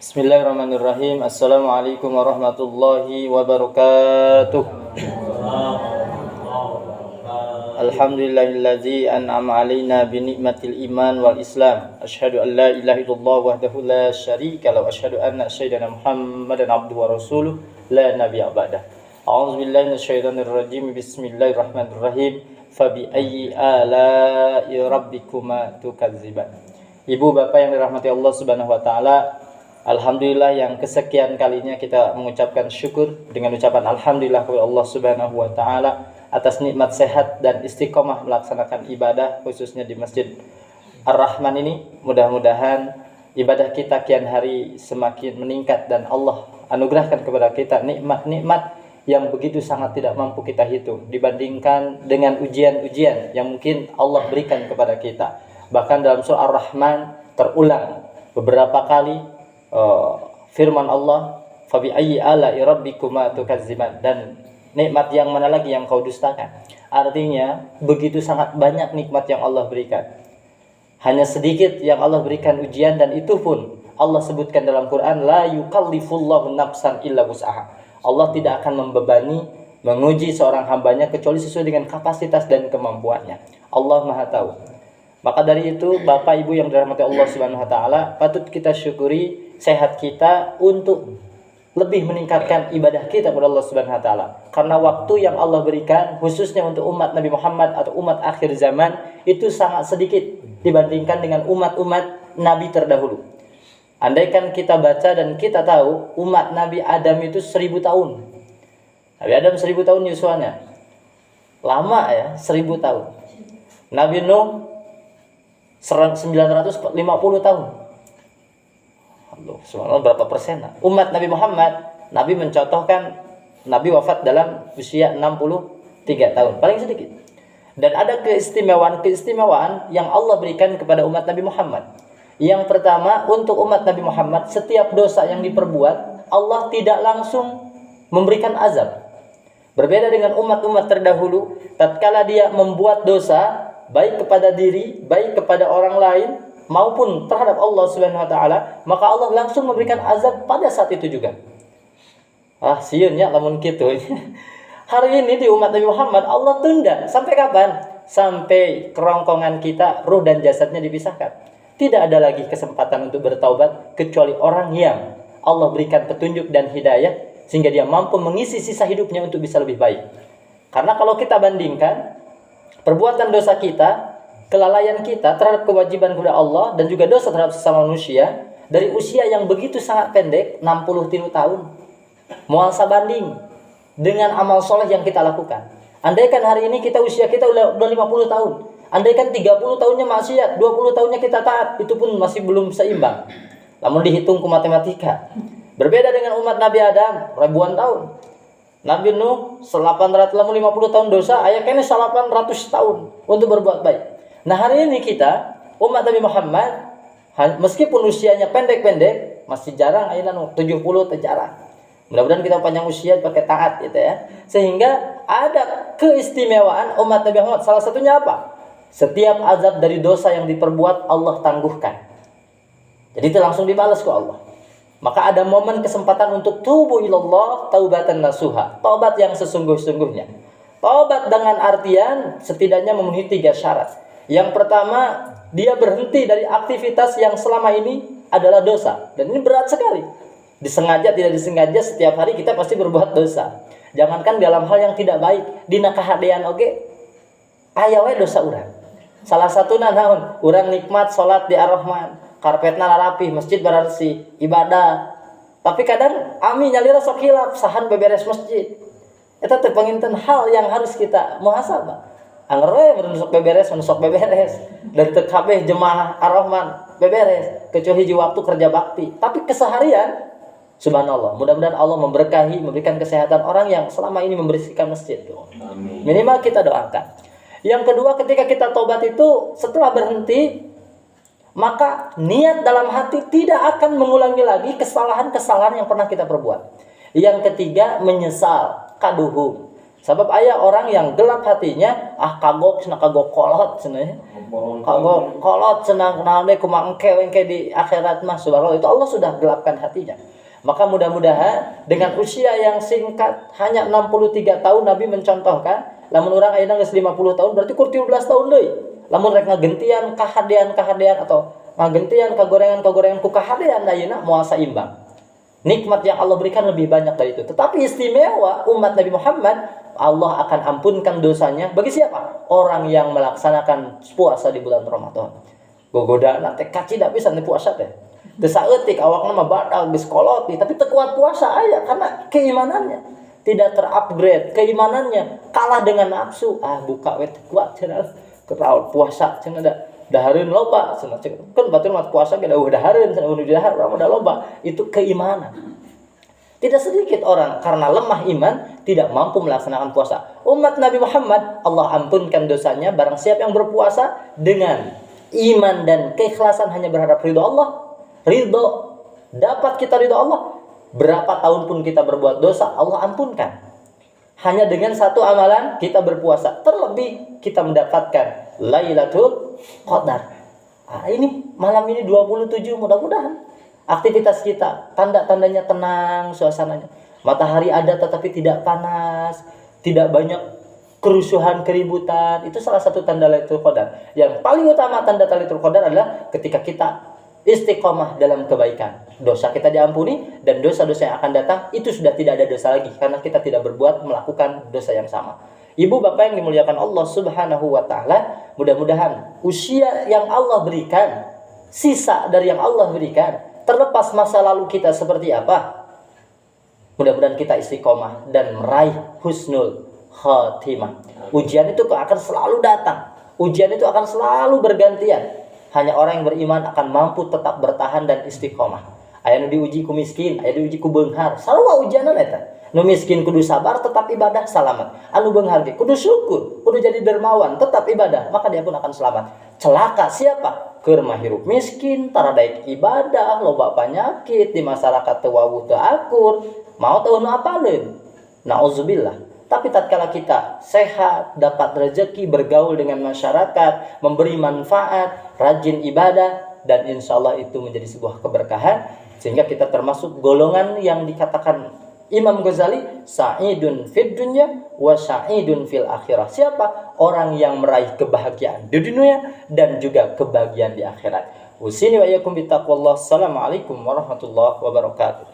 Bismillahirrahmanirrahim. Assalamualaikum warahmatullahi wabarakatuh. Alhamdulillahillazi an'ama alaina bi ni'matil iman wal islam. Asyhadu an la ilaha illallah wahdahu la syarika lahu wa asyhadu anna sayyidina Muhammadan abduhu wa rasuluh la nabiyya ba'dah. A'udzu billahi minasyaitonir rajim. Bismillahirrahmanirrahim. Fabi ayyi ala'i rabbikuma tukadziban. Ibu bapak yang dirahmati Allah Subhanahu wa taala, alhamdulillah yang kesekian kalinya kita mengucapkan syukur dengan ucapan alhamdulillah kepada Allah Subhanahu wa taala atas nikmat sehat dan istiqomah melaksanakan ibadah khususnya di Masjid Ar-Rahman ini. Mudah-mudahan ibadah kita kian hari semakin meningkat dan Allah anugerahkan kepada kita nikmat-nikmat yang begitu sangat tidak mampu kita hitung dibandingkan dengan ujian-ujian yang mungkin Allah berikan kepada kita. Bahkan dalam surah Ar-Rahman terulang beberapa kali firman Allah, fabi ayyi ala'i rabbikuma tukadziban, dan nikmat yang mana lagi yang kau dustakan. Artinya begitu sangat banyak nikmat yang Allah berikan, hanya sedikit yang Allah berikan ujian, dan itu pun Allah sebutkan dalam Quran, la yukallifullahu nafsan illa wus'aha. Allah tidak akan membebani menguji seorang hambanya kecuali sesuai dengan kapasitas dan kemampuannya. Allah Maha tahu. Maka dari itu Bapak Ibu yang dirahmati Allah Subhanahu wa taala, patut kita syukuri sehat kita untuk lebih meningkatkan ibadah kita kepada Allah Subhanahu wa taala. Karena waktu yang Allah berikan khususnya untuk umat Nabi Muhammad atau umat akhir zaman itu sangat sedikit dibandingkan dengan umat-umat Nabi terdahulu. Andaikan kita baca dan kita tahu umat Nabi Adam itu 1000 tahun. Nabi Adam 1000 tahun yusuannya. Lama ya, 1000 tahun. Nabi Nuh 950 tahun. Subhanallah, berapa persen? Umat Nabi Muhammad, Nabi mencontohkan Nabi wafat dalam usia 63 tahun, paling sedikit. Dan ada keistimewaan yang Allah berikan kepada umat Nabi Muhammad. Yang pertama, untuk umat Nabi Muhammad, setiap dosa yang diperbuat Allah tidak langsung memberikan azab. Berbeda dengan umat-umat terdahulu, tatkala dia membuat dosa baik kepada diri, baik kepada orang lain, maupun terhadap Allah Subhanahu wa taala, maka Allah langsung memberikan azab pada saat itu juga. Sieunnya lamun kitu. Hari ini di umat Nabi Muhammad Allah tunda. Sampai kapan? Sampai kerongkongan kita, ruh dan jasadnya dipisahkan. Tidak ada lagi kesempatan untuk bertaubat kecuali orang yang Allah berikan petunjuk dan hidayah sehingga dia mampu mengisi sisa hidupnya untuk bisa lebih baik. Karena kalau kita bandingkan perbuatan dosa kita, kelalaian kita terhadap kewajiban kepada Allah dan juga dosa terhadap sesama manusia dari usia yang begitu sangat pendek, 63 tahun, moal sabanding dengan amal soleh yang kita lakukan. Andaikan hari ini usia kita udah 50 tahun, andaikan 30 tahunnya maksiat, 20 tahunnya kita taat, itu pun masih belum seimbang. Namun dihitung ke matematika. Berbeda dengan umat Nabi Adam, ribuan tahun. Nabi Nuh 850 tahun dosa, ayaknya 800 tahun untuk berbuat baik. Nah hari ini kita umat Nabi Muhammad meskipun usianya pendek-pendek masih jarang ayeuna 70 teh jarang. Mudah-mudahan kita panjang usia pakai taat gitu ya. Sehingga ada keistimewaan umat Nabi Muhammad. Salah satunya apa? Setiap azab dari dosa yang diperbuat Allah tangguhkan. Jadi itu langsung dibalas ke Allah. Maka ada momen kesempatan untuk tubu ilallah taubatan nasuha, taubat yang sesungguh-sungguhnya. Taubat dengan artian setidaknya memenuhi 3 syarat. Yang pertama, dia berhenti dari aktivitas yang selama ini adalah dosa. Dan ini berat sekali. Disengaja, tidak disengaja, setiap hari kita pasti berbuat dosa. Jangankan dalam hal yang tidak baik, dina kahadean oge, aya we dosa urang. Salah satuna naon? Urang nikmat salat di Ar-Rahman, karpetna rapi, masjid bersih, ibadah. Tapi kadang ami nyalira sok hilap, sahan beberes masjid. Eta teh panginten hal yang harus kita muhasabah. Angger we menusuk beberes. Dan teu kabeh jemaah Ar-Rahman beberes, kecuali hiji waktu kerja bakti. Tapi keseharian subhanallah, mudah-mudahan Allah memberkahi, memberikan kesehatan orang yang selama ini membersihkan masjid. Amin. Minimal kita doakan. Yang kedua, ketika kita tobat itu setelah berhenti, maka niat dalam hati tidak akan mengulangi lagi kesalahan-kesalahan yang pernah kita perbuat. Yang ketiga, menyesal, kaduhung. Sebab aya orang yang gelap hatinya, kagok kolot cenah. Kagok kolot cenah naon deui kumaha engke di akhirat mah subhanallah, itu Allah sudah gelapkan hatinya. Maka mudah-mudahan dengan usia yang singkat hanya 63 tahun Nabi mencontohkan, lamun urang ayeuna geus 50 tahun berarti kur 17 tahun deui. Lamun rek ngagentian kahadean atau ngagentian kagorengan ku kahadean ayeuna moal saimbang. Nikmat yang Allah berikan lebih banyak dari itu. Tetapi istimewa umat Nabi Muhammad, Allah akan ampunkan dosanya bagi siapa? Orang yang melaksanakan puasa di bulan Ramadan. Gogodana teh kacida pisan di puasa teh. Teu saeutik awakna mah badag geus koloti, tapi teu kuat puasa aya karena keimanannya tidak terupgrade, keimanannya kalah dengan nafsu. Buka we teh kuat cenah. Keraul puasa cenah dahareun loba cenah. Kan batur mah puasa ge dahareun cenah nu dahar urang mah loba. Itu keimanan. Tidak sedikit orang karena lemah iman tidak mampu melaksanakan puasa. Umat Nabi Muhammad, Allah ampunkan dosanya barang siapa yang berpuasa dengan iman dan keikhlasan hanya berharap ridho Allah. Ridho, dapat kita ridho Allah. Berapa tahun pun kita berbuat dosa, Allah ampunkan. Hanya dengan satu amalan kita berpuasa. Terlebih kita mendapatkan Lailatul Qadar. Ini malam ini 27 mudah-mudahan aktivitas kita, tanda-tandanya tenang suasananya. Matahari ada tetapi tidak panas, tidak banyak kerusuhan, keributan. Itu salah satu tanda Lailatul Qadar. Yang paling utama tanda Lailatul Qadar adalah ketika kita istiqomah dalam kebaikan. Dosa kita diampuni dan dosa-dosa yang akan datang itu sudah tidak ada dosa lagi karena kita tidak berbuat melakukan dosa yang sama. Ibu bapak yang dimuliakan Allah Subhanahu wa taala, mudah-mudahan usia yang Allah berikan, sisa dari yang Allah berikan, terlepas masa lalu kita seperti apa, mudah-mudahan kita istiqomah dan meraih husnul khatimah. Ujian itu akan selalu datang. Ujian itu akan selalu bergantian. Hanya orang yang beriman akan mampu tetap bertahan dan istiqomah. Aya nu diuji ku miskin, aya diuji ku beunghar. Sarua ujianan eta. Nu miskin kudu sabar tetap ibadah selamat. Anu beunghar ge kudu syukur, kudu jadi dermawan tetap ibadah, maka dia pun akan selamat. Celaka siapa? Keur mah hirup miskin, tara daek ibadah, loba penyakit di masyarakat teu wawuh teu akur, mau teu nu apaleun. Nauzubillah. Tapi tatkala kita sehat, dapat rezeki, bergaul dengan masyarakat, memberi manfaat, rajin ibadah, dan insya Allah itu menjadi sebuah keberkahan, sehingga kita termasuk golongan yang dikatakan Imam Ghazali, sa'idun fid dunya wa sa'idun fil akhirah. Siapa? Orang yang meraih kebahagiaan di dunia dan juga kebahagiaan di akhirat. Usini wa iyyakum bittaqwallah. Assalamualaikum warahmatullahi wabarakatuh.